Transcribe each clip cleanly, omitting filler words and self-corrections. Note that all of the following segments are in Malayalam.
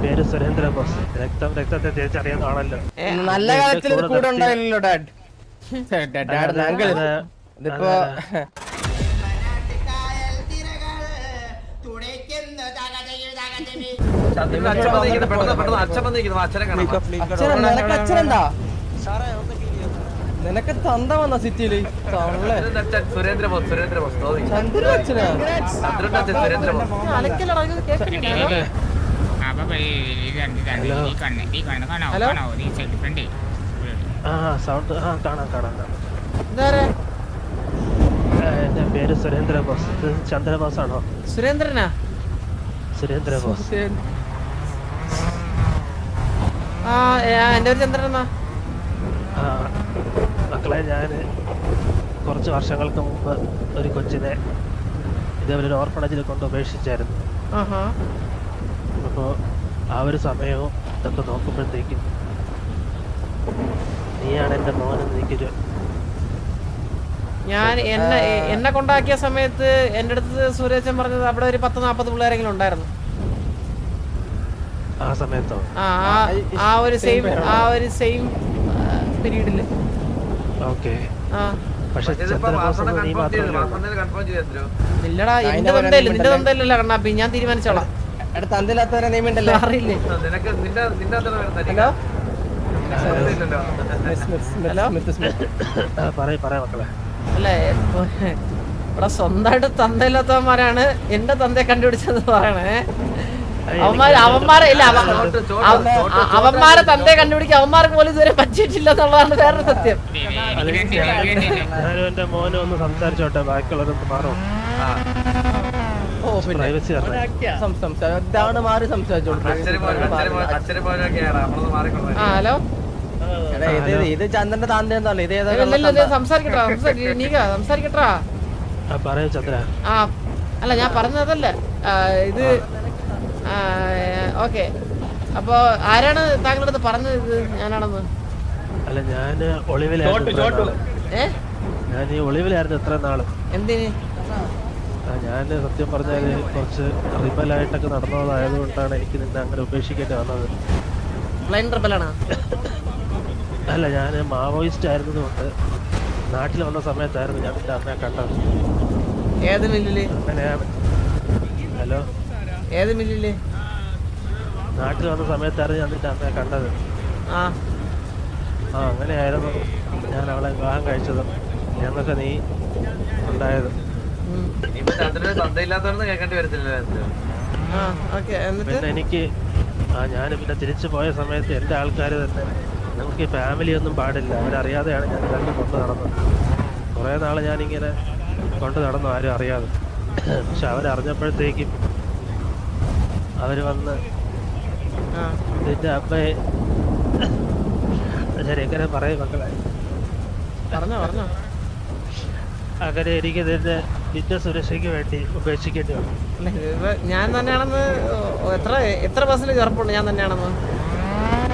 പേര് സുരേന്ദ്ര ബോസ്. രക്തത്തെ തിരിച്ചറിയാന്നാണല്ലോ. നല്ല കാലത്തിൽ കൂടെ ഉണ്ടായില്ലല്ലോ ഡാഡ്. ഡാഡ് അങ്കിൾ ഇതിപ്പോ അച്ഛനെന്താ നിനക്ക് തന്ത വന്ന സിറ്റിയില് സുരേന്ദ്ര ബോസ് ചന്ദ്രൻ അച്ഛനാ സൗണ്ട് കാണാം. എന്റെ പേര് സുരേന്ദ്ര ബോസ്. ചന്ദ്രബോസ് ആണോ? സുരേന്ദ്രനാ? സുരേന്ദ്ര ബോസ്. എന്റെ ഒരു ചന്ദ്രനാ. മക്കളെ, ഞാൻ കുറച്ച് വർഷങ്ങൾക്ക് മുമ്പ് ഒരു കൊച്ചിനെ ഇതേപോലെ ഒരു ഓർഫണേജിൽ കൊണ്ട് ഉപേക്ഷിച്ചായിരുന്നു. അപ്പോൾ ആ ഒരു സമയവും ഇതൊക്കെ നോക്കുമ്പോഴത്തേക്കും നീയാണ് എൻ്റെ മോനെന്ന് എനിക്കൊരു ഞാൻ എന്നെ കൊണ്ടാക്കിയ സമയത്ത് എൻ്റെ അടുത്ത് സൂര്യേച്ചൻ പറഞ്ഞത് അവിടെ ഒരു 10-40 പിള്ളേരെങ്കിലും ഉണ്ടായിരുന്നു ആ സമയത്തോ? ആ ഒരു സെയിം പീരീഡില്. ഓക്കെ. പക്ഷെ ഇല്ലടാ, എന്റെ തന്തയില്ലല്ലോ കണ്ണാപ്പി. ഞാൻ തീരുമാനിച്ചോളാം. തന്തയില്ലാത്തവരെ നിയമണ്ടല്ലോ അറിയില്ലേ? പറയാ മക്കളെ. അല്ലേ, ഇവിടെ സ്വന്തമായിട്ട് തന്തയില്ലാത്തവന്മാരാണ് എന്റെ തന്തയെ കണ്ടുപിടിച്ചത് പറയണേ. അവന്മാരെ തന്തയെ കണ്ടുപിടിക്കാൻ അവന്മാർക്ക് പോലും ഇതുവരെ പറ്റിയിട്ടില്ല എന്നുള്ളതാണ് വേറൊരു സത്യം. ഞാനും എന്റെ മോനും ഒന്ന് സംസാരിച്ചോട്ടെ, ബാക്കിയുള്ളവരൊന്ന് മാറും. ഹലോ, ഇത് ചന്ദ്രന്റെ താന്തയെന്നല്ല, ഇത് സംസാരിക്കട്ടാ. പറയൂ ചന്ദ്ര. അല്ല, ഞാൻ പറഞ്ഞതല്ല ഇത്. ഓക്കെ, അപ്പൊ ആരാണ് താങ്കളുടെ അടുത്ത് പറഞ്ഞത് ഇത് ഞാനാണെന്ന്? അല്ല, ഞാൻ ഈ ഒളിവിലായിരുന്നു എത്ര നാള്. എന്തിന്? ഞാൻ സത്യം പറഞ്ഞാല് കുറച്ച് റിബലായിട്ടൊക്കെ നടന്നതായതുകൊണ്ടാണ് എനിക്ക് നിന്നെ അങ്ങനെ ഉപേക്ഷിക്കേണ്ടി വന്നത്. പ്ലെയിൻ റിബലാണോ? അല്ല, ഞാൻ മാവോയിസ്റ്റ് ആയിരുന്നതുകൊണ്ട് നാട്ടിൽ വന്ന സമയത്തായിരുന്നു ഞാൻ നിന്റെ അമ്മയെ കണ്ടത്. ഏത് മില്ലില്? അങ്ങനെയാണ്. ഹലോ, ഏത് മില്ലില്? നാട്ടിൽ വന്ന സമയത്തായിരുന്നു ഞാൻ നിന്റെ അമ്മയെ കണ്ടത്. അങ്ങനെയായിരുന്നു ഞാൻ അവളെ വിവാഹം കഴിച്ചതും ഞങ്ങൾക്ക് നീ ഉണ്ടായത്. പിന്നെ എനിക്ക് ഞാൻ പിന്നെ തിരിച്ചു പോയ സമയത്ത് എൻ്റെ ആൾക്കാർ തന്നെ നമുക്ക് ഈ ഫാമിലി ഒന്നും പാടില്ല, അവരറിയാതെയാണ് ഞാൻ ഇതൊക്കെ കൊണ്ടു നടന്നത്. കുറേ നാൾ ഞാനിങ്ങനെ കൊണ്ടു നടന്നു, ആരും അറിയാതെ. പക്ഷെ അവരറിഞ്ഞപ്പോഴത്തേക്കും അവർ വന്ന് നിന്റെ അമ്മയെ ഞാൻ എങ്ങനെ പറയും മക്കളെ, അങ്ങനെ എനിക്ക് നിന്റെ സുരക്ഷയ്ക്ക് വേണ്ടി ഉപേക്ഷിക്കേണ്ടി വന്നു. ഞാൻ തന്നെയാണെന്ന് എത്ര ബസ്സിൽ ഉറപ്പുണ്ട് ഞാൻ തന്നെയാണെന്ന്?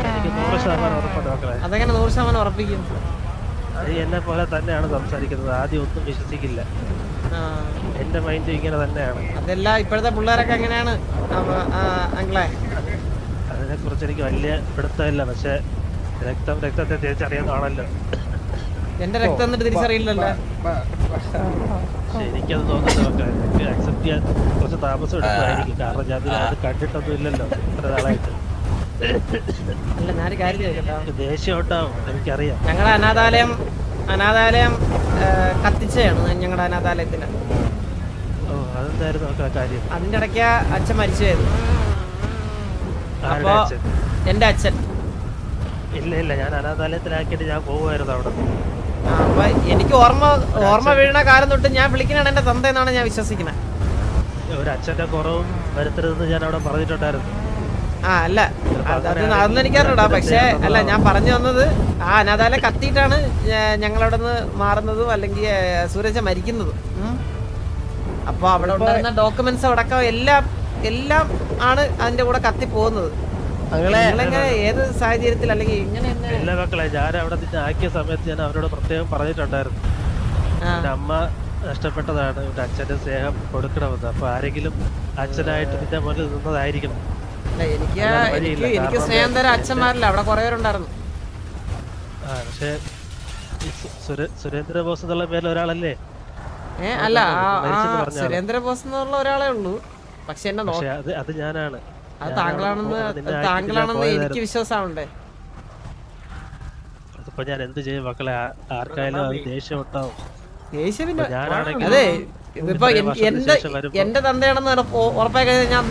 എനിക്ക് 100% ഉറപ്പുണ്ട് മക്കളെ. അതെങ്ങനെ 100% ഉറപ്പിക്കും? അത് എന്നെ പോലെ തന്നെയാണ് സംസാരിക്കുന്നത്, ആദ്യം ഒന്നും വിശ്വസിക്കില്ല. എന്റെ മൈൻഡ് ഇങ്ങനെ തന്നെയാണ്. അതെല്ലാം ഇപ്പോഴത്തെ പിള്ളേരൊക്കെ എങ്ങനെയാണ് അങ്കിളെ? അതിനെ കുറിച്ച് എനിക്ക് വലിയ പിടുത്തമില്ല. പക്ഷെ രക്തത്തെ തിരിച്ചറിയാന്നാണല്ലോ. എന്റെ രക്തം എന്നിട്ട് തിരിച്ചറിയില്ലല്ലോ. എനിക്കത് തോന്നുന്നു എനിക്ക് അക്സെപ്റ്റ് ചെയ്യാൻ കുറച്ച് താമസം എടുക്കുമായിരിക്കും. കാരണം ഞാൻ അത് കണ്ടിട്ടൊന്നും ഇല്ലല്ലോ ഇത്ര നാളായിട്ട്. അല്ല, ഞാനൊരു കാര്യം ചോദിക്കട്ടെ. ദേഷ്യം ഉണ്ടാവും, എനിക്കറിയാം. ഞങ്ങളുടെ അനാഥാലയം കത്തിച്ചാണ് ഞങ്ങളുടെ അനാഥാലയത്തിന്. അതെന്തായിരുന്നു കാര്യം? അതിന്റെ ഇടയ്ക്ക് അച്ഛൻ മരിച്ചു പോയത്. അപ്പൊ എന്റെ അച്ഛൻ ഇല്ല, ഞാൻ അനാഥാലയത്തിലാക്കിയിട്ട് ഞാൻ പോകുമായിരുന്നു അവിടെ. അപ്പൊ എനിക്ക് ഓർമ്മ വീഴുന്ന കാലം തൊട്ട് ഞാൻ വിളിക്കണാണ് എന്റെ തന്ത എന്നാണ് ഞാൻ വിശ്വസിക്കുന്നത്. ഒരു അച്ഛന്റെ കുറവും വരുത്തരുതെന്ന് ഞാൻ അവിടെ പറഞ്ഞിട്ടുണ്ടായിരുന്നു. അല്ല, അതൊന്നും എനിക്കറിഞ്ഞൂടാ. പക്ഷെ അല്ല, ഞാൻ പറഞ്ഞു വന്നത് ആ അനാഥാലയം കത്തിയിട്ടാണ് ഞങ്ങളവിടെ നിന്ന് മാറുന്നതും അല്ലെങ്കിൽ സൂരജ മരിക്കുന്നതും. അപ്പൊ അവിടെ ഉണ്ടായിരുന്ന ഡോക്യുമെന്റ്സ് അടക്കം എല്ലാം ആണ് അതിന്റെ കൂടെ കത്തി പോകുന്നത്. ഏത് സാഹചര്യത്തിൽ അല്ലെങ്കിൽ എല്ലാ മക്കളെ ഞാൻ അവിടെ നിന്ന് ആക്കിയ സമയത്ത് ഞാൻ അവരോട് പ്രത്യേകം പറഞ്ഞിട്ടുണ്ടായിരുന്നു, എന്റെ അമ്മ നഷ്ടപ്പെട്ടതാണ്, എന്റെ അച്ഛന്റെ സ്നേഹം കൊടുക്കണമെന്ന്. അപ്പൊ ആരെങ്കിലും അച്ഛനായിട്ട് നിന്റെ മുന്നിൽ നിന്നതായിരിക്കണം. എനിക്ക് സ്നേഹം തരാൻ അച്ഛന്മാരില്ല, അവിടെ കുറെ പേരുണ്ടായിരുന്നു. പക്ഷേ സുരേന്ദ്ര ബോസ് എന്നുള്ള പേരിൽ ഒരാളല്ലേ? അല്ല, സുരേന്ദ്ര ബോസ് എന്നുള്ള ഒരാളേ ഉള്ളൂ. പക്ഷെ എന്നെ അത് ഞാനാണ്. അത് താങ്കളാണെന്ന് എനിക്ക് വിശ്വാസമാവണ്ടേ? അതിപ്പോ ഞാൻ എന്ത് ചെയ്യും മക്കളെ? ആർക്കായാലും അത് ദേഷ്യം ഉണ്ടാവും. അതെ, ഇതിപ്പോ എന്റെ തന്തയാണെന്ന് ഉറപ്പായി കഴിഞ്ഞാൽ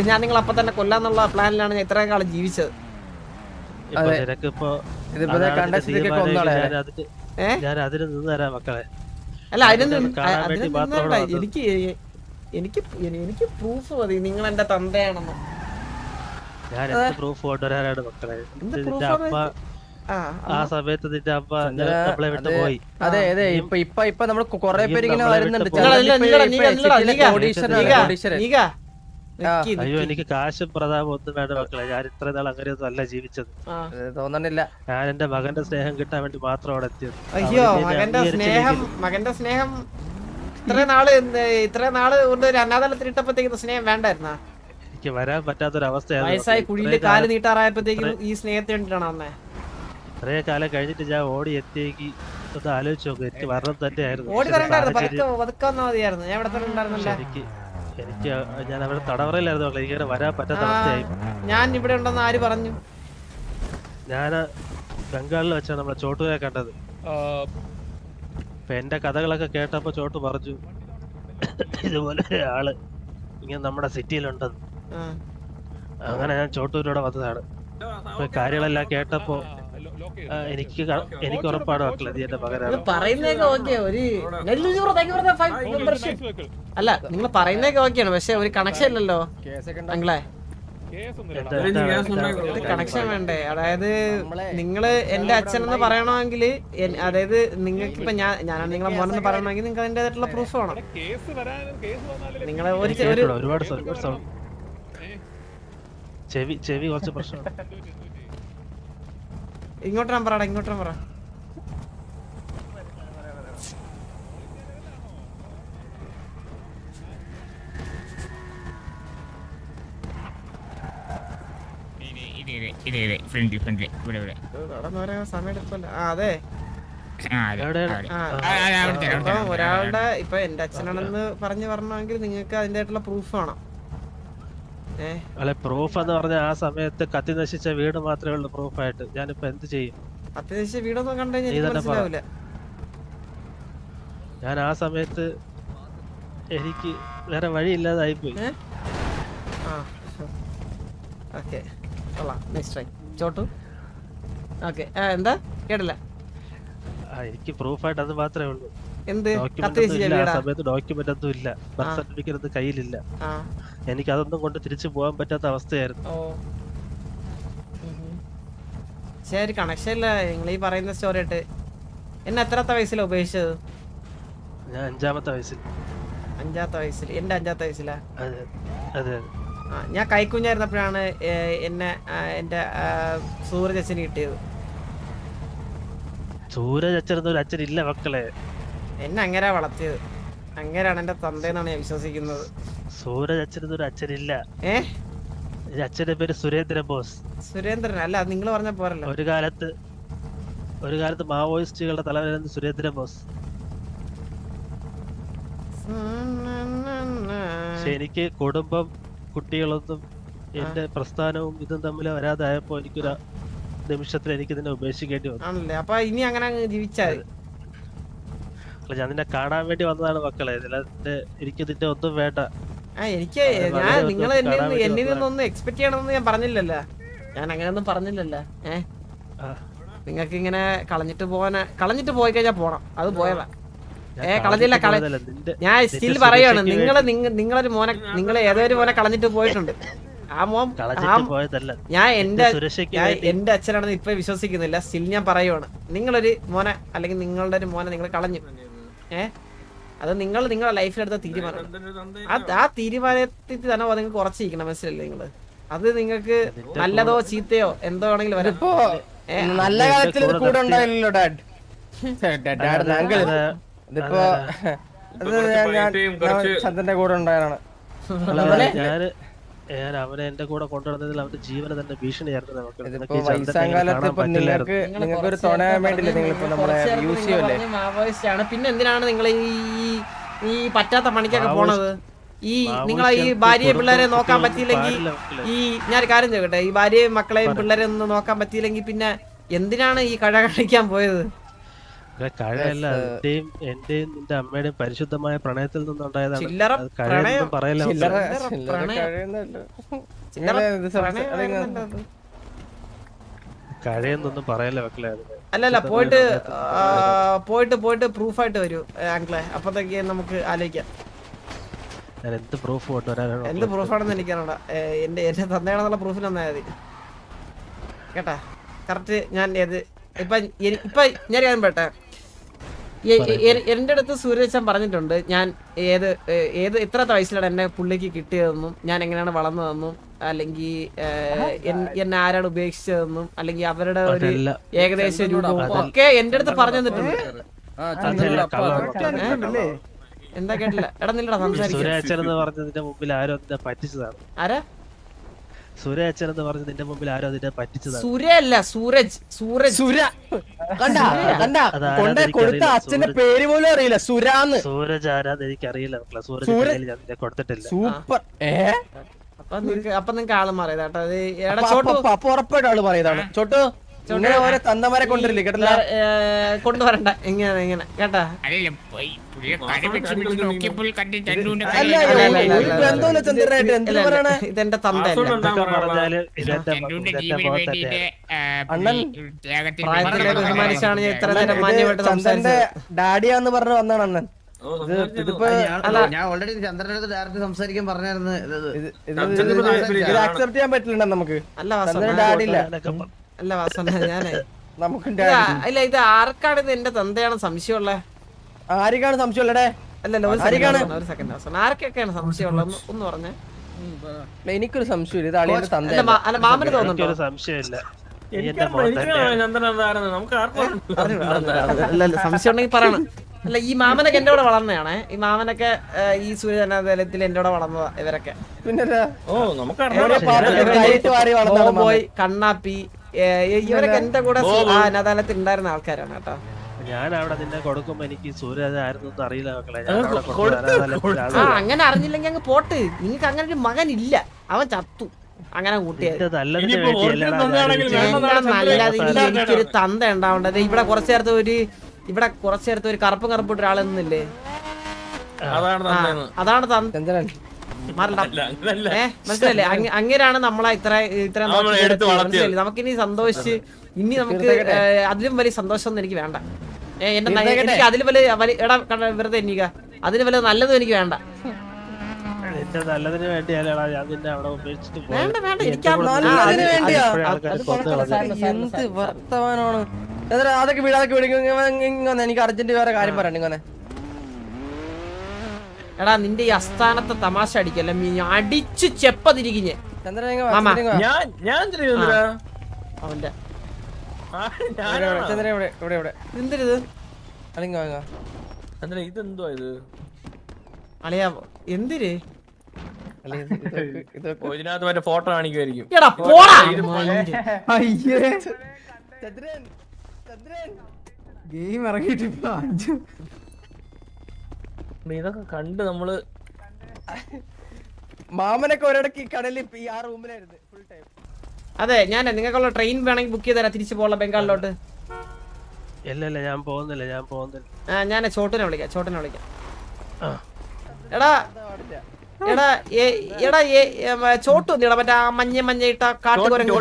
ഞാൻ നിങ്ങൾ അപ്പൊ തന്നെ കൊല്ലാന്നുള്ള പ്ലാനിലാണ് ഞാൻ ഇത്രയും കാലം ജീവിച്ചത്. ഞാൻ അതിന് നിന്ന് തരാം മക്കളെ. അല്ല, എനിക്ക് പ്രൂഫ് മതി നിങ്ങൾ എന്റെ തന്തയാണെന്ന്. ഞാൻ പ്രൂഫ് കൊണ്ടുവരാനാണ് മക്കളെ. ആ സമയത്ത് നിന്റെ അമ്മ നമ്മളെ വിട്ടു പോയി. അതെ അതെ, ഇപ്പൊ നമ്മള് കൊറേ പേര് ഇങ്ങനെ വരുന്നുണ്ട്. അയ്യോ, എനിക്ക് കാശും പ്രതാപം ഒന്നും വേണ്ട മക്കളെ. ഞാൻ ഇത്ര നാൾ അങ്ങനെയൊന്നും അല്ല ജീവിച്ചത്. തോന്നണില്ല. ഞാൻ എന്റെ മകന്റെ സ്നേഹം കിട്ടാൻ വേണ്ടി മാത്രം അവിടെ എത്തിയത്. അയ്യോ, മകന്റെ സ്നേഹം ഇത്ര നാള് കൊണ്ട് ഒരു അനാഥാലയത്തിൽ ഇട്ടപ്പോഴത്തേക്കും സ്നേഹം വേണ്ടായിരുന്ന? എനിക്ക് വരാൻ പറ്റാത്തൊരവസ്ഥയാണ്. വയസ്സായി കുഴിയില് കാല് നീട്ടാറായപ്പോഴത്തേക്കും ഈ സ്നേഹത്തെ വേണ്ടിട്ടാണ് വന്നേ. ഇത്രയും കാലം കഴിഞ്ഞിട്ട് ഞാൻ ഓടി എത്തിയേക്ക് ഒന്ന് ആലോചിച്ച് നോക്കും. എനിക്ക് വരണം തന്നെയായിരുന്നു. ഓടി വരണ്ടായിരുന്നു, പതുക്കെ വന്നാ മതിയായിരുന്നു. ഞാൻ ഇവിടെ തന്നെ ഉണ്ടായിരുന്നല്ലോ. എനിക്ക് ഞാൻ അവിടെ തടവറയിലായിരുന്നു. എനിക്ക് വരാൻ പറ്റാത്ത അവസ്ഥയായി. ഞാൻ ഇവിടെ ഉണ്ടെന്ന് ആര് പറഞ്ഞു? ഞാൻ ബംഗാളിൽ വെച്ചാണ് നമ്മളെ ചോട്ടുവരെ കണ്ടത്. അപ്പൊ എന്റെ കഥകളൊക്കെ കേട്ടപ്പോ ചോട്ട് പറഞ്ഞു ഇതുപോലെ ആള് ഇങ്ങനെ നമ്മുടെ സിറ്റിയിലുണ്ടെന്ന്. അങ്ങനെ ഞാൻ ചോട്ടൂരിലൂടെ വന്നതാണ്. അപ്പൊ കാര്യങ്ങളെല്ലാം കേട്ടപ്പോ എനിക്ക് ഉറപ്പാണ് മക്കളെ നീ എന്റെ മകനാണ്. അല്ല, നിങ്ങൾ പറയുന്നതൊക്കെ ഓക്കെയാണ്, പക്ഷെ ഒരു കണക്ഷൻ ഇല്ലല്ലോ നിങ്ങളെ. കണക്ഷൻ വേണ്ടേ? അതായത് നിങ്ങള് എന്റെ അച്ഛനെന്ന് പറയണമെങ്കിൽ, അതായത് നിങ്ങൾക്ക് ഇപ്പൊ ഞാനാണ് നിങ്ങളെ മോനെന്ന് പറയണമെങ്കിൽ നിങ്ങൾക്ക് അതിൻ്റെതായിട്ടുള്ള പ്രൂഫ് വേണം. നിങ്ങളെ ഒരുപാട് ചെവി കുറച്ച് പ്രശ്നം. ഇങ്ങോട്ട് നമ്പറാടാ, ഇങ്ങോട്ട് നമ്പറാ. സമയം എടുക്കല്ല. അതെ, ഒരാളുടെ ഇപ്പൊ എന്റെ അച്ഛനാണെന്ന് പറഞ്ഞെങ്കിൽ നിങ്ങൾക്ക് അതിൻ്റെതായിട്ടുള്ള പ്രൂഫ് വേണം. അല്ലെ, പ്രൂഫ് എന്ന് പറഞ്ഞ ആ സമയത്ത് കത്തി നശിച്ച വീട് മാത്രമേ ഉള്ളൂ പ്രൂഫായിട്ട്. ഞാനിപ്പോ എന്ത് ചെയ്യും? കത്തി നശിച്ച വീടൊന്നും കണ്ടുകഴിഞ്ഞാൽ മനസ്സിലാവില്ല. ഞാൻ ആ സമയത്ത് എനിക്ക് വേറെ വഴിയില്ലാതായിപ്പോയി. ചോട്ടു എന്താ കേട്ടില്ല? എനിക്ക് പ്രൂഫായിട്ട് അത് മാത്രമേ ഉള്ളൂ. എന്ത്? സമയത്ത് ഡോക്യുമെന്റ് ഒന്നും ഇല്ല, ബർത്ത് സർട്ടിഫിക്കറ്റ് ഒന്നും കയ്യിലില്ല. എനിക്ക് അതൊന്നും കൊണ്ട് തിരിച്ചു പോകാൻ പറ്റാത്ത അവസ്ഥയായിരുന്നു. ശരി, കണക്ഷൻ ഇല്ല. നിങ്ങൾ ഈ പറയുന്ന സ്റ്റോറി ആയിട്ട് എന്നെ എത്രത്തെ വയസ്സിലാ ഉപേക്ഷിച്ചത്? ഞാൻ 5ാമത്തെ വയസ്സിൽ. 5ാമത്തെ വയസ്സിൽ? എന്റെ 5ാമത്തെ വയസ്സിലാ? അതെ. ഞാൻ കൈക്കുഞ്ഞായിരുന്നപ്പോഴാണ് എന്നെ എന്റെ സൂരജ് അച്ഛന് കിട്ടിയത്. സൂരജ് അച്ഛനൊന്നും ഒരു അച്ഛനില്ല മക്കളെ. എന്നെ അങ്ങനെ വളർത്തിയത്. അങ്ങനെയാണ് എന്റെ തന്തയെന്നാണ് ഞാൻ വിശ്വസിക്കുന്നത്. സൂരജ് അച്ഛനൊന്നും ഒരു അച്ഛനില്ല. അച്ഛന്റെ പേര് സുരേന്ദ്ര ബോസ്. സുരേന്ദ്രൻ അല്ല, നിങ്ങൾ പറഞ്ഞ പോരല്ലോ. ഒരു കാലത്ത് മാവോയിസ്റ്റുകളുടെ തലവനായിരുന്നു സുരേന്ദ്ര ബോസ്. പക്ഷെ എനിക്ക് കുടുംബം, കുട്ടികളൊന്നും എന്റെ പ്രസ്ഥാനവും ഇതും തമ്മിൽ വരാതായപ്പോ എനിക്കൊരു നിമിഷത്തിൽ എനിക്ക് ഇതിനെ ഉപേക്ഷിക്കേണ്ടി വന്നു. അപ്പൊ ഇനി അങ്ങനെ ജീവിച്ചാൽ ഞാൻ നിന്നെ കാണാൻ വേണ്ടി വന്നതാണ് മക്കളെ. എനിക്ക് ഇതിന്റെ ഒന്നും വേണ്ട. എനിക്ക് നിങ്ങൾ എന്നിൽ നിന്നൊന്നും എക്സ്പെക്ട് ചെയ്യണമെന്ന് ഞാൻ പറഞ്ഞില്ലല്ലോ. ഞാൻ അങ്ങനെയൊന്നും പറഞ്ഞില്ലല്ലോ. നിങ്ങൾക്ക് ഇങ്ങനെ കളഞ്ഞിട്ട് പോയി കഴിഞ്ഞാൽ പോണം. അത് പോയതാ. കളഞ്ഞില്ല. ഞാൻ സ്റ്റിൽ പറയാണ്, നിങ്ങളൊരു മോനെ, നിങ്ങൾ ഏതൊരു മോനെ കളഞ്ഞിട്ട് പോയിട്ടുണ്ട്. ആ മോൻ ഞാൻ എന്റെ അച്ഛനാണെന്ന് ഇപ്പൊ വിശ്വസിക്കുന്നില്ല. സ്റ്റിൽ ഞാൻ പറയുവാണ്, നിങ്ങളൊരു മോനെ അല്ലെങ്കിൽ നിങ്ങളുടെ ഒരു മോനെ നിങ്ങൾ കളഞ്ഞു. അത് നിങ്ങളുടെ ലൈഫിലെടുത്ത തീരുമാനം. ആ തീരുമാനത്തിൽ തന്നെ നിങ്ങൾക്ക് ഉറച്ചിരിക്കണം, മനസ്സിലല്ലേ? നിങ്ങള് അത് നിങ്ങൾക്ക് നല്ലതോ ചീത്തയോ എന്തോ വേണമെങ്കിലും വരാം. നല്ല കാലത്തിൽ കൂടെ ഉണ്ടായില്ലല്ലോ ഡാഡ്. ഇതിപ്പോ ചന്ദ്രന്റെ കൂടെ ഉണ്ടായാണ്. ഞാൻ അവനെ എന്റെ കൂടെ കൊണ്ടുവന്നതിൽ അവന്റെ ജീവന് തന്നെ ഭീഷണിയായിരുന്നു നമുക്ക്. ഇതിപ്പോ വയസ്സാം കാലത്ത് ഇപ്പൊ നിങ്ങൾക്ക് ഒരു തുണയാൻ വേണ്ടിയില്ലേ നിങ്ങളിപ്പോ നമ്മളെ യൂസ് ചെയ്യല്ലേ? മാവോയിസ്റ്റ് ആണ്. പിന്നെ എന്തിനാണ് നിങ്ങൾ ഈ പറ്റാത്ത പണിക്കൊക്കെ പോണത്? ഈ നിങ്ങളെ ഈ ഭാര്യയെ പിള്ളേരെ നോക്കാൻ പറ്റിയില്ലെങ്കിൽ, ഈ ഞാൻ കാര്യം ചോദിക്കട്ടെ, ഈ ഭാര്യയും മക്കളെയും പിള്ളേരെ ഒന്നും നോക്കാൻ പറ്റിയില്ലെങ്കിൽ പിന്നെ എന്തിനാണ് ഈ കഴ കഴിക്കാൻ പോയത്? കഴയല്ല, എന്റെയും നിന്റെ അമ്മയുടെയും പരിശുദ്ധമായ പ്രണയത്തിൽ നിന്നുണ്ടായതാണ്. ചില്ലറ കഴയൊന്നും പറയല്ല. കഴയെന്നൊന്നും പറയല്ല മക്കളെ. അല്ലല്ല, പോയിട്ട് പ്രൂഫായിട്ട് വരൂ ആംഗ്ലേ, അപ്പത്തേക്ക് നമുക്ക് ആലോചിക്കാം. ഞാൻ എന്ത് പ്രൂഫ് കൊണ്ടുവരാനാണ്? എന്ത് പ്രൂഫാണെന്ന് എനിക്കറിയണ്ട. എന്റെ തന്തയാണെന്നുള്ള പ്രൂഫിൽ വന്നാൽ മതി കേട്ടാ. കറക്റ്റ് ഞാൻ ഇപ്പൊ ഞാൻ കാര്യം പെട്ടെ, എന്റെ അടുത്ത് സൂര്യചൻ പറഞ്ഞിട്ടുണ്ട് ഞാൻ എത്രാമത്തെ വയസ്സിലാണ് എന്നെ പുള്ളിക്ക് കിട്ടിയതെന്നും ഞാൻ എങ്ങനെയാണ് വളർന്നതെന്നും അല്ലെങ്കിൽ എന്നെ ആരാണ് ഉപേക്ഷിച്ചതെന്നും അല്ലെങ്കിൽ അവരുടെ ഒരു ഏകദേശ രൂപവും ഒക്കെ എന്റെ അടുത്ത് പറഞ്ഞു തന്നിട്ടുണ്ട്. എന്താ കേട്ടില്ല? എടാ നില്ലടാ സംസാരിക്കും. സുരേച്ചൻ എന്ന് പറഞ്ഞതിന്റെ മുമ്പിൽ ആരോ അതിനെ പറ്റിച്ചതാണ്. ആരാ സുരേച്ചൻ എന്ന് പറഞ്ഞ നിന്റെ മുമ്പിൽ ആരോ അതിനെ പറ്റിച്ചതാണ്. സുരല്ല, സൂരജ്. കൊടുത്ത അച്ഛന്റെ പേര് പോലും അറിയില്ല. സുരാന്ന്. സൂരജ് ആരാന്ന് എനിക്കറിയില്ല. സൂരജ് ഞാൻ കൊടുത്തിട്ടില്ല. സൂപ്പർ. അപ്പൊ നിങ്ങക്ക് ആള് മാറിയതാ കേട്ടോ. അപ്പൊ ഉറപ്പായിട്ട് ആള് പറയുന്നതാണ്. ചോട്ടു ഇങ്ങനെ ഓരോ തന്തമാരെ കൊണ്ടുവരില്ലേ കേട്ടല്ല? കൊണ്ടുവരണ്ട ഇങ്ങനെ കേട്ടാ. ഇതെന്റെ തന്തയല്ല. പ്രായത്തിലെ ബഹുമാനിച്ചാണ് ഞാൻ ഇത്ര നേരം മാന്യമായിട്ട് സംസാരിച്ചത്. ഡാഡിയാന്ന് പറഞ്ഞു വന്നാണ് അണ്ണൻ. ഞാൻ ഓൾറെഡി ചന്ദ്രന്റെ അടുത്ത് ഡയറക്റ്റ് സംസാരിക്കാൻ പറഞ്ഞായിരുന്നു. ഇത് അക്സെപ്റ്റ് ചെയ്യാൻ പറ്റില്ല നമുക്ക്. അല്ല ഡാഡില്ല. അല്ല വാസന, ഞാനേ നമുക്ക് ഇല്ല, ഇത് ആർക്കാണ് ഇത് എന്റെ തന്തയാണ് സംശയമുള്ള? ആർക്കാണ് സംശയമുള്ളടേ? അല്ലല്ലോ ഒരു സെക്കൻഡ് വാസന, ആർക്കൊക്കെയാണ് സംശയമുള്ളത് ഒന്ന് പറഞ്ഞേ. എനിക്കൊരു സംശയം, ഇത് അളിയന്റെ തന്ത. അല്ല മാമന് തോന്നുന്നുണ്ടോ? സംശയമില്ല. സംശയം ഉണ്ടെങ്കിൽ പറയണം. അല്ല, ഈ മാമനൊക്കെ എന്റെ കൂടെ വളർന്നതാണേ. ഈ മാമനൊക്കെ ഈ സൂര്യജനാതലത്തിൽ എന്റെ കൂടെ വളർന്നതാ ഇവരൊക്കെ. പിന്നെ പോയി കണ്ണാപ്പി ഇവരൊക്കെ എന്റെ കൂടെ അനാഥാലയത്തിൽ ഉണ്ടായിരുന്ന ആൾക്കാരാണ് കേട്ടോ. ഞാൻ അവിടെ നിന്നെ കൊടുക്കുമ്പോ എനിക്ക് സൂര്യജ് ആയിരുന്നു അറിയില്ല മക്കളെ. അങ്ങനെ അറിഞ്ഞില്ലെങ്കിൽ അങ്ങ് പോട്ട്. നിങ്ങക്ക് അങ്ങനെ ഒരു മകൻ ഇല്ല, അവൻ ചത്തു. അങ്ങനെ കൂട്ടിയത് എനിക്കൊരു തന്ത ഉണ്ടാവേണ്ടത്. ഇവിടെ കുറച്ചു നേരത്തെ ഒരു കറുപ്പ് ഒരാളെന്നില്ലേ, അതാണ് തന്ത. മനസ്സിലല്ലേ? അങ്ങനെയാണ് നമ്മളെ ഇത്രയും മനസ്സിലായി. നമുക്കിനി സന്തോഷിച്ച് ഇനി നമുക്ക് അതിലും വലിയ സന്തോഷം ഒന്നും എനിക്ക് വേണ്ട. എനിക്ക് അതിലും വലിയ വെറുതെ എനിക്ക് അതിന് വലിയ നല്ലതും എനിക്ക് വേണ്ട. നല്ലതിന് വേണ്ടിയാലാണ് ഞാൻ നിന്നെ അവിടെ ഉപേക്ഷിച്ചിട്ട് വേണ്ട എന്ത് വർത്തമാനാണ് അതൊക്കെ വിടാതൊക്കെ. എനിക്ക് അർജന്റ് വേറെ കാര്യം പറയണേ. എടാ നിന്റെ ഈ അസ്ഥാനത്തെ തമാശ അടിക്കല്ല, അടിച്ചു ചെപ്പതിരിക്കുഞ്ഞ് അവന്റെ എന്തിരിത് അളിയാ എന്തിര് ഇതിനകത്ത് ഫോട്ടോ കാണിക്കുമായിരിക്കും. എടാ പോടാ. ഗെയിം ഇറങ്ങിയിട്ട് ഇതൊക്കെ കണ്ട് നമ്മള് മാമനൊക്കെ ഒരിടക്ക് കടലിൽ ആ റൂമിലായിരുന്നു ഫുൾ ടൈം. അതെ, ഞാൻ നിങ്ങൾക്കുള്ള ട്രെയിൻ വേണമെങ്കിൽ ബുക്ക് ചെയ്ത് തരാം തിരിച്ചു പോകാൻ ബംഗാളിലോട്ട്. ഇല്ല ഞാൻ പോകുന്നില്ല. ഞാൻ ചോട്ടിനെ വിളിക്കാം. എടാ ചോട്ടു വന്നിടാ മറ്റേ ആ മഞ്ഞ ഇട്ട കാട്ടുകുരങ്ങ്.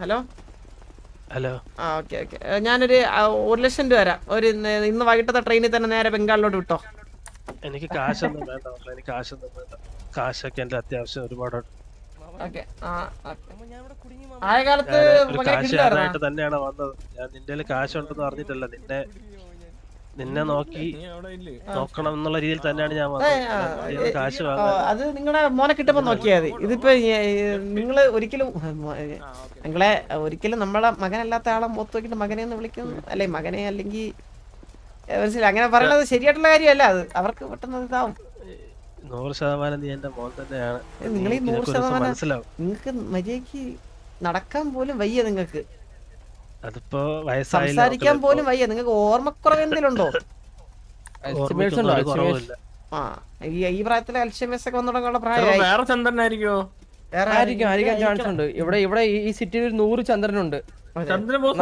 ഹലോ. ആ ഓക്കെ. ഞാനൊരു 1,00,000 രൂപ തരാം. ഇന്ന് വൈകിട്ടത്തെ ട്രെയിനിൽ തന്നെ നേരെ ബംഗാളിലോട്ട് വിട്ടോ. എനിക്ക് കാശൊന്നും വേണ്ട. കാശൊക്കെ എന്റെ അത്യാവശ്യം ഒരുപാടുണ്ട്. കാശായിട്ട് തന്നെയാണ് വന്നത്. ഞാൻ നിന്റെ കാശുണ്ടെന്ന് പറഞ്ഞിട്ടല്ല, നിന്നെ നോക്കണം എന്നുള്ള രീതിയിൽ തന്നെയാണ് ഞാൻ വന്നത്. കാശ് അത് നിങ്ങളുടെ മോനെ കിട്ടുമ്പോ നോക്കിയാ മതി. ഇതിപ്പോ നിങ്ങള് ഒരിക്കലും നമ്മളെ മകനല്ലാത്ത ആളെ മുഖത്ത് നോക്കിട്ട് മകനെ എന്ന് വിളിക്കുന്നു അല്ലെ, മകനെ അല്ലെങ്കിൽ മനസ്സിലായി, അങ്ങനെ പറയണത് ശരിയായിട്ടുള്ള കാര്യമല്ല. അത് അവർക്ക് പെട്ടെന്ന് ഇതാവും. 100% നീ എന്റെ മോൻ തന്നെയാണ്. നിങ്ങൾ ഈ 100% മനസ്സിലാവും. നിങ്ങൾക്ക് മര്യാദക്ക് നടക്കാൻ പോലും വയ്യ, നിങ്ങൾക്ക് അതിപ്പോ വയസ്സായില്ല, സംസാരിക്കാൻ പോലും വയ്യ. നിങ്ങൾക്ക് ഓർമ്മക്കുറവ് എന്തെങ്കിലും ഉണ്ടോ? ഓർമ്മയ്ക്കൊന്നും ഒരു കുറവുമില്ല. ആ ഈ പ്രായത്തിലെ അൽഷിമേഴ്സ് ഒക്കെ വന്നു തുടങ്ങാനുള്ള പ്രായമായി. വേറെ ചന്ദ്രനായിരിക്കോ? വേറെ ആയിരിക്കും ചാൻസ് ഉണ്ട്. ഇവിടെ ഈ സിറ്റിയിൽ 100 ചന്ദ്രനുണ്ട്. ചന്ദ്രബോസ്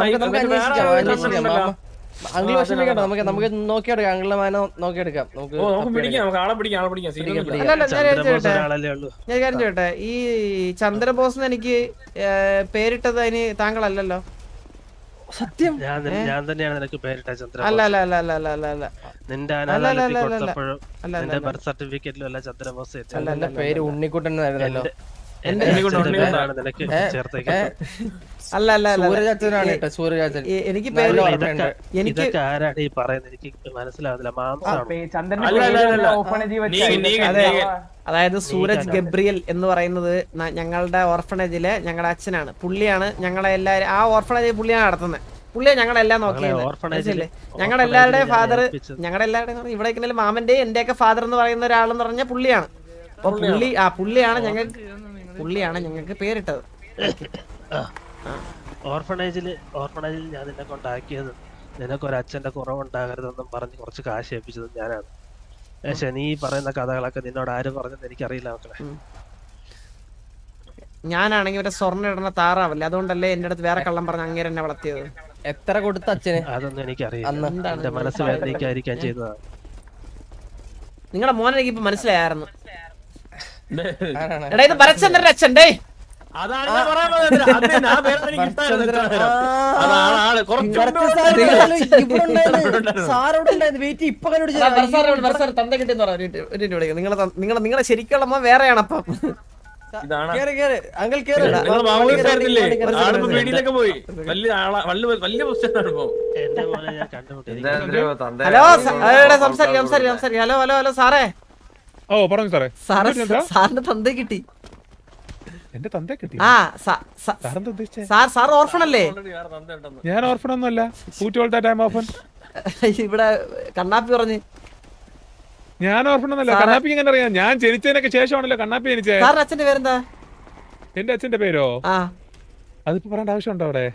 അങ്കിൾ വിഷമിക്കണ്ട, നമുക്ക് നോക്കിയെടുക്കാം. അങ്കിളിന്റെ മാന നോക്കിയെടുക്കാം. നമുക്ക് ആളെ പിടിക്കാം. അല്ലല്ല, ഒരാളല്ലേ ഉള്ളൂ. ഞാൻ കാര്യം ചോട്ടെ, ഈ ചന്ദ്രബോസ് എനിക്ക് പേരിട്ടത് അതിന് താങ്കളല്ലല്ലോ. സത്യം ഞാൻ തന്നെയാണ് നിനക്ക് പേരിട്ട ചന്ദ്ര. അല്ല അല്ല അല്ല അല്ല അല്ല അല്ല അല്ല നിന്റെ അനാഥാലയത്തിൽ കൊടുത്തപ്പോഴും നിന്റെ ബർത്ത് സർട്ടിഫിക്കറ്റിലും അല്ല ചന്ദ്രബോസ്. എന്റെ പേര് ഉണ്ണിക്കുട്ടൻ ആയിരുന്നല്ലോ. നിനക്ക് ചേർത്തേക്ക്. അല്ല അല്ല അല്ല സൂര്യരാജൻ. എനിക്ക് പേര് എനിക്ക് ഇതൊക്കെ ആരാണ് ഈ പറയുന്നത്? എനിക്ക് മനസ്സിലാവുന്നില്ല. മാംസമാണോ? അതായത് സൂരജ് ഗബ്രിയൽ എന്ന് പറയുന്നത് ഞങ്ങളുടെ ഓർഫണേജിലെ ഞങ്ങളുടെ അച്ഛനാണ്. പുള്ളിയാണ് ഞങ്ങളെ എല്ലാരും ആ ഓർഫണേജ് പുള്ളിയാണ് നടത്തുന്നത്. പുള്ളിയെ ഞങ്ങളെല്ലാം നോക്കിയത്. ഞങ്ങളുടെ എല്ലാവരുടെയും ഫാദർ, ഞങ്ങളുടെ എല്ലാവരുടെയും ഇവിടെ ഇങ്ങനെ മാമന്റെ എന്റെയൊക്കെ ഫാദർ എന്ന് പറയുന്ന ഒരാളെന്ന് പറഞ്ഞാൽ പുള്ളിയാണ്. അപ്പൊ പുള്ളിയാണ് ഞങ്ങൾക്ക് പേരിട്ടത്. ഓർഫണേജിൽ ഞാൻ നിന്നെ കൊണ്ടാക്കിയത് നിനക്കൊരു അച്ഛന്റെ കുറവുണ്ടാകരുതെന്നും പറഞ്ഞ് കുറച്ച് കാശ് ഏൽപ്പിച്ചതും ഞാനാണ്. പക്ഷെ നീ പറയുന്ന കഥകളൊക്കെ നിന്നോട് ആര് പറഞ്ഞെന്ന് എനിക്കറിയില്ല മക്കളെ. ഞാനാണെങ്കിൽ ഒരു സ്വർണ്ണ ഇടുന്ന താറാവല്ലേ, അതുകൊണ്ടല്ലേ എന്റെ അടുത്ത് വേറെ കള്ളം പറഞ്ഞ അങ്ങേരെ എന്നെ വളർത്തിയത്. എത്ര കൊടുത്ത അച്ഛന്? അതൊന്നും എനിക്കറിയില്ല. എന്റെ മനസ്സ് വേദനിക്കാതിരിക്കാൻ ചെയ്തതാണ്. നിങ്ങളുടെ മോനെ എനിക്ക് ഇപ്പൊ മനസ്സിലായിരുന്നു. എടാ ഇത് ഭരത്ചന്ദ്രന്റെ അച്ഛൻ്റെ നിങ്ങളെ ശരിക്കുള്ള അമ്മ വേറെയാണ്. അപ്പം ഹലോ സംസാരിക്കാം. ഹലോ സാറേ. ഓ പറഞ്ഞു സാറേ. സാറിന്റെ തന്തേ കിട്ടി. എന്റെ തന്തേ കിട്ടി? ആ സാറെന്താ ഉദ്ദേശിച്ചേ? സാർ ഓർഫൺ അല്ലേ? ഞാൻ ഓർഫൺ ഒന്നുമല്ല. ഇവിടെ കണ്ണാപ്പി പറഞ്ഞു ഞാൻ ഓർഫൺ ഒന്നല്ല. കണ്ണാപ്പി എങ്ങനെ അറിയാം? ഞാൻ ജനിച്ചതിനൊക്കെ ശേഷമാണല്ലോ കണ്ണാപ്പി ജനിച്ചേ. സാറിന്റെ അച്ഛന്റെ പേരെന്താ? എന്റെ അച്ഛന്റെ പേരോ? അതിപ്പോ പറയേണ്ട ആവശ്യമുണ്ടോ അവിടെ?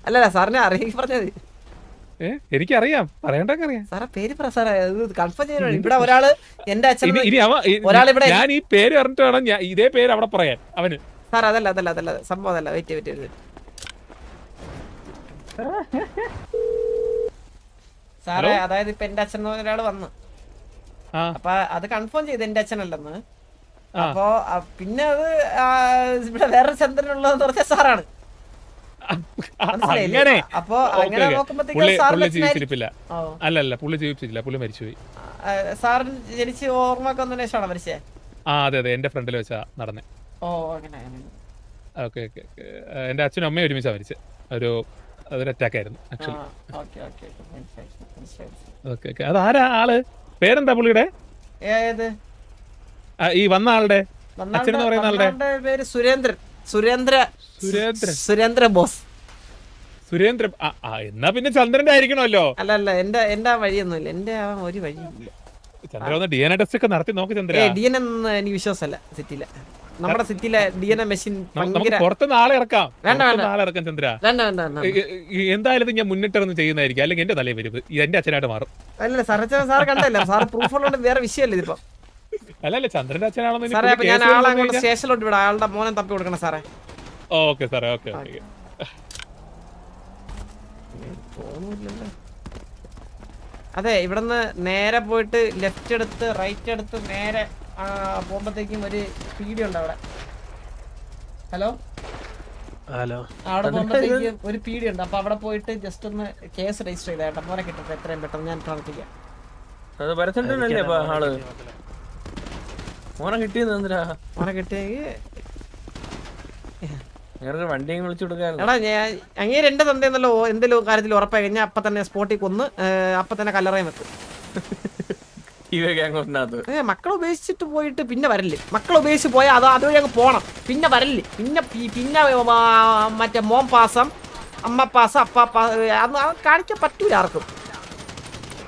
അല്ലല്ല സാറിനെ അറിയാൻ പറഞ്ഞത്. എനിക്കറിയാം, പറയണ്ടൊക്കെ അറിയാം. സാറേ പേര് പറ സാറേ, കൺഫേം ചെയ്യാൻ. ഇവിടെ ഒരാള് എന്റെ അച്ഛൻ, ഞാൻ ഈ പേര് പറഞ്ഞിട്ട് വേണം ഇതേ പേര് അവിടെ പറയാൻ അവന്. സാർ അതല്ല സംഭവം അതല്ല. വെയിറ്റ് സാറേ, അതായത് ഇപ്പൊ എന്റെ അച്ഛൻ ഒരാള് വന്നു. അപ്പൊ അത് കൺഫേം ചെയ്ത് എന്റെ അച്ഛനല്ലെന്ന്. അപ്പൊ പിന്നെ അത് ഇവിടെ വേറെ ചന്ദ്രനുള്ളതെന്ന് പറഞ്ഞ സാറാണ്. അപ്പൊ അങ്ങനെ ജീവിച്ചിരിപ്പില്ല. അല്ലല്ല, പുള്ളി ജീവിച്ചിട്ടില്ല, പുള്ളി മരിച്ചുപോയി. സാറിന് ജനിച്ച് ഓർമ്മയൊക്കെ വന്നതിന് ശേഷമാണോ മരിച്ചേ? അതെ എന്റെ ഫ്രണ്ടിൽ വെച്ചാ നടന്നേ. ഓക്കെ. എന്റെ അച്ഛനും അമ്മയും ഒരുമിച്ചാ മരിച്ചത്. അതൊരു അറ്റാക്ക് ആയിരുന്നു ആക്ച്വലി. ഓക്കെ. അതാരാ ആള്? പേരെന്താ പുള്ളിയുടെ? ഈ വന്ന ആളുടെ അച്ഛനെന്ന് പറയുന്ന ആളുടെ പേര് സുരേന്ദ്ര ബോസ്. സുരേന്ദ്ര. എന്നാ പിന്നെ ചന്ദ്രന്റെ ആയിരിക്കണമല്ലോ. അല്ല എന്റെ വഴിയൊന്നുമില്ല. എന്റെ ഒരു വഴിയില്ല. ചന്ദ്ര ഒന്ന് DNA ടെസ്റ്റ് ഒക്കെ നടത്തി നോക്ക് ചന്ദ്ര. DNA ഒന്നും എനിക്ക് വിശ്വാസമല്ല. സിറ്റിയിലെ നമ്മുടെ സിറ്റിയിലെ DNA മെഷീൻ പുറത്തുനിന്ന് ആളെ ഇറക്കാം. ചന്ദ്ര എന്തായാലും ഞാൻ മുന്നിട്ടൊന്നും ചെയ്യുന്നതായിരിക്കും, അല്ലെങ്കിൽ എന്റെ തലയിൽ വരും, എന്റെ അച്ഛനായിട്ട് മാറും. അല്ല സാർ കണ്ടല്ല, സാർ പ്രൂഫ് ഉള്ളതുകൊണ്ട് വേറെ വിഷയമല്ല ഇതിപ്പോ. അല്ലല്ല ചന്ദ്രന്റെ അച്ഛനാണെന്ന് സാറേ. അപ്പൊ ഞാൻ ആളെ സ്റ്റേഷനിലോട്ട് വിടാം. ആളുടെ മോനെ തപ്പി കൊടുക്കണം സാറേ. ഓക്കെ സാറേ. ഓക്കെ. അതെ, ഇവിടുന്ന് നേരെ പോയിട്ട് ലെഫ്റ്റ് എടുത്ത് റൈറ്റ് എടുത്ത് നേരെ പോകുമ്പോഴത്തേക്കും ഒരു പീടി ഉണ്ട് അവിടെ. ഹലോ അവിടെ പോകുമ്പോഴത്തേക്കും ഒരു പീടി ഉണ്ട്. അപ്പൊ അവിടെ പോയിട്ട് ജസ്റ്റ് ഒന്ന് കേസ് രജിസ്റ്റർ ചെയ്തേട്ടാ. മോനെ കിട്ടട്ടെ എത്രയും പെട്ടെന്ന് ഞാൻ പ്രവർത്തിക്കാം. മോനെ കിട്ടിയെങ്കിൽ വണ്ടി വിളിച്ചു കൊടുക്കാൻ. എടാ അങ്ങേര് എന്റെ തന്തയെന്നല്ലോ എന്തെങ്കിലും കാര്യത്തിൽ ഉറപ്പായി കഴിഞ്ഞാൽ അപ്പൊ തന്നെ സ്പോട്ടിൽ കൊന്ന് അപ്പൊ തന്നെ കല്ലറയും വെക്കും. മക്കളെ ഉപേക്ഷിച്ചിട്ട് പോയിട്ട് പിന്നെ വരല്. മക്കളെ ഉപേക്ഷിച്ച് പോയാൽ അതുവഴി അങ്ങ് പോണം. പിന്നെ വരല്. പിന്നെ മറ്റേ മോൻ പാസം, അമ്മ പാസം, അപ്പ പാസം അത് കാണിക്കാൻ പറ്റൂല ആർക്കും.